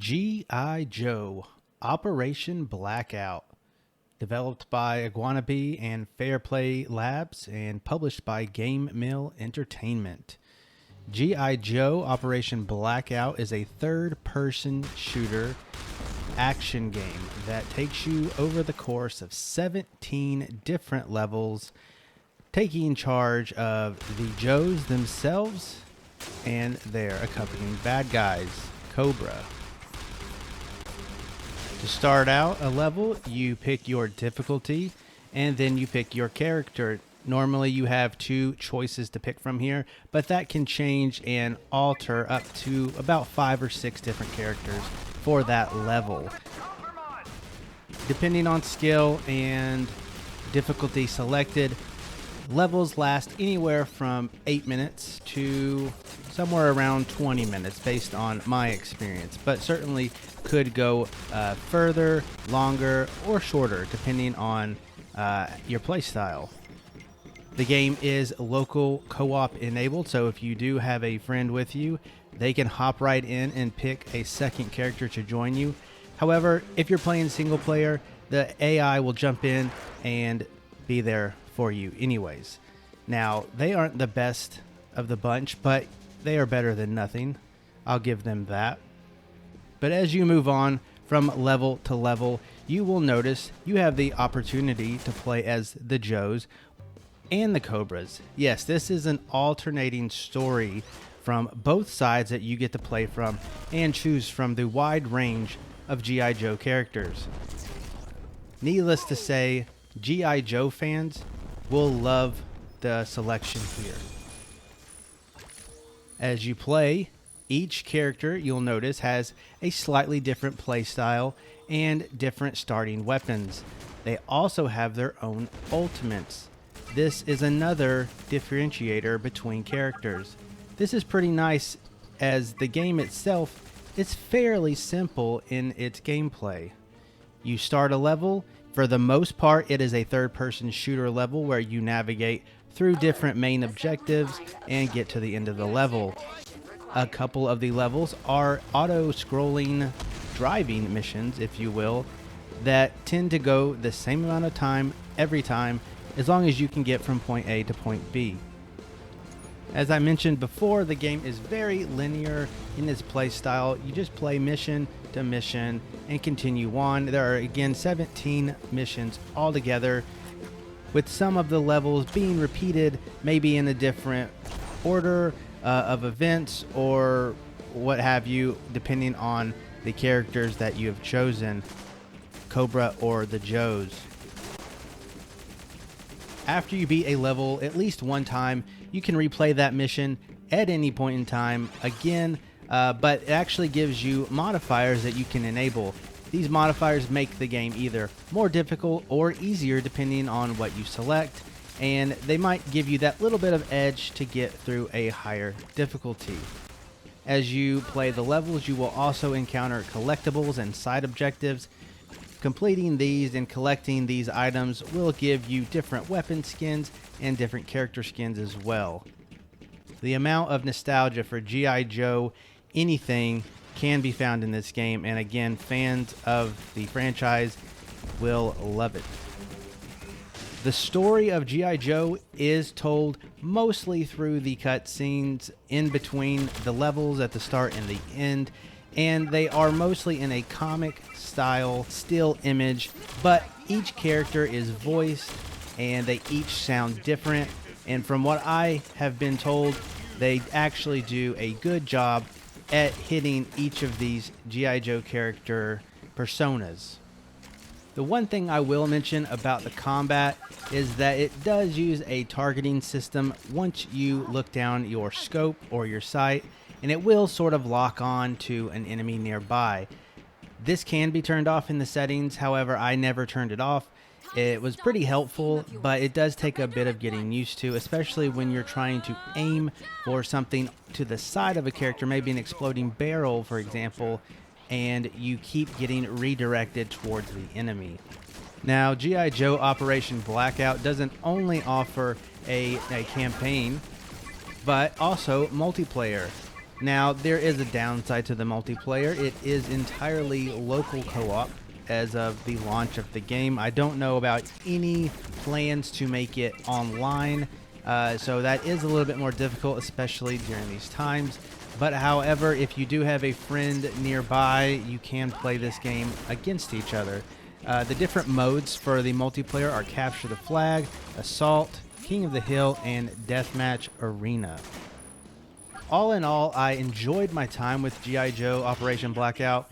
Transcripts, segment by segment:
G.I. Joe Operation Blackout, developed by Iguanabee and Fairplay Labs and published by Game Mill Entertainment. G.I. Joe Operation Blackout is a third-person shooter action game that takes you over the course of 17 different levels, taking charge of the Joes themselves and their accompanying bad guys, Cobra. To start out a level, you pick your difficulty and then you pick your character. Normally you have two choices to pick from here, but that can change and alter up to about 5 or 6 different characters for that level. Depending on skill and difficulty selected, levels last anywhere from 8 minutes to somewhere around 20 minutes based on my experience, but certainly could go further, longer, or shorter depending on your play style. The game is local co-op enabled, so if you do have a friend with you, they can hop right in and pick a second character to join you. However, if you're playing single player, the AI will jump in and be there for you anyways. Now, they aren't the best of the bunch, but they are better than nothing. I'll give them that. But as you move on from level to level, you will notice you have the opportunity to play as the Joes and the Cobras. Yes, this is an alternating story from both sides that you get to play from and choose from the wide range of G.I. Joe characters. Needless to say, G.I. Joe fans will love the selection here. As you play, each character, you'll notice, has a slightly different play style and different starting weapons. They also have their own ultimates. This is another differentiator between characters. This is pretty nice as the game itself is fairly simple in its gameplay. You start a level. For the most part, it is a third-person shooter level where you navigate through different main objectives and get to the end of the level. A couple of the levels are auto-scrolling driving missions, if you will, that tend to go the same amount of time every time, as long as you can get from point A to point B. As I mentioned before, the game is very linear in its play style. You just play mission to mission and continue on. There are again 17 missions altogether, with some of the levels being repeated maybe in a different order of events or what have you, depending on the characters that you have chosen, Cobra or the Joes. After you beat a level at least one time, you can replay that mission at any point in time again, but it actually gives you modifiers that you can enable. These modifiers make the game either more difficult or easier depending on what you select, and they might give you that little bit of edge to get through a higher difficulty. As you play the levels, you will also encounter collectibles and side objectives. Completing these and collecting these items will give you different weapon skins and different character skins as well. The amount of nostalgia for G.I. Joe anything can be found in this game, and again, fans of the franchise will love it. The story of G.I. Joe is told mostly through the cutscenes in between the levels at the start and the end, and they are mostly in a comic style still image, but each character is voiced and they each sound different, and from what I have been told, they actually do a good job at hitting each of these G.I. Joe character personas. The one thing I will mention about the combat is that it does use a targeting system once you look down your scope or your sight, and it will sort of lock on to an enemy nearby. This can be turned off in the settings, however, I never turned it off. It was pretty helpful, but it does take a bit of getting used to, especially when you're trying to aim for something to the side of a character, maybe an exploding barrel, for example, and you keep getting redirected towards the enemy. Now, G.I. Joe Operation Blackout doesn't only offer a campaign, but also multiplayer. Now, there is a downside to the multiplayer. It is entirely local co-op as of the launch of the game. I don't know about any plans to make it online, so that is a little bit more difficult, especially during these times. But however, if you do have a friend nearby, you can play this game against each other. The different modes for the multiplayer are Capture the Flag, Assault, King of the Hill, and Deathmatch Arena. All in all, I enjoyed my time with G.I. Joe Operation Blackout,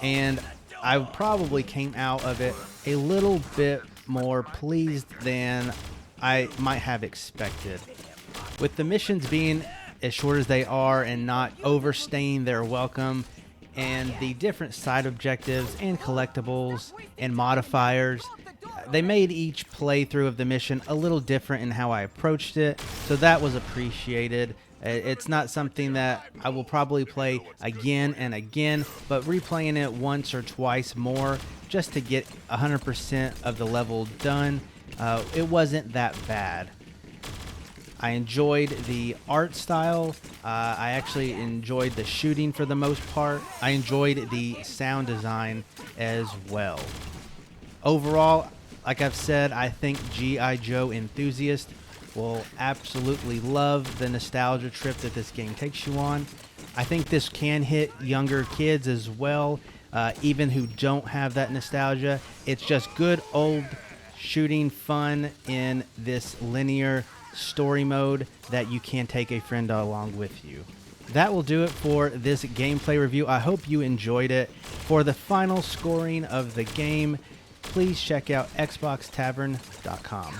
and I probably came out of it a little bit more pleased than I might have expected. With the missions being as short as they are and not overstaying their welcome, and the different side objectives and collectibles and modifiers, they made each playthrough of the mission a little different in how I approached it, so that was appreciated. It's not something that I will probably play again and again, but replaying it once or twice more just to get 100% of the level done, it wasn't that bad. I enjoyed the art style. I actually enjoyed the shooting for the most part. I enjoyed the sound design as well. Overall, like I've said, I think G.I. Joe enthusiasts will absolutely love the nostalgia trip that this game takes you on. I think this can hit younger kids as well, even who don't have that nostalgia. It's just good old shooting fun in this linear story mode that you can take a friend along with you. That will do it for this gameplay review. I hope you enjoyed it. For the final scoring of the game, please check out xboxtavern.com.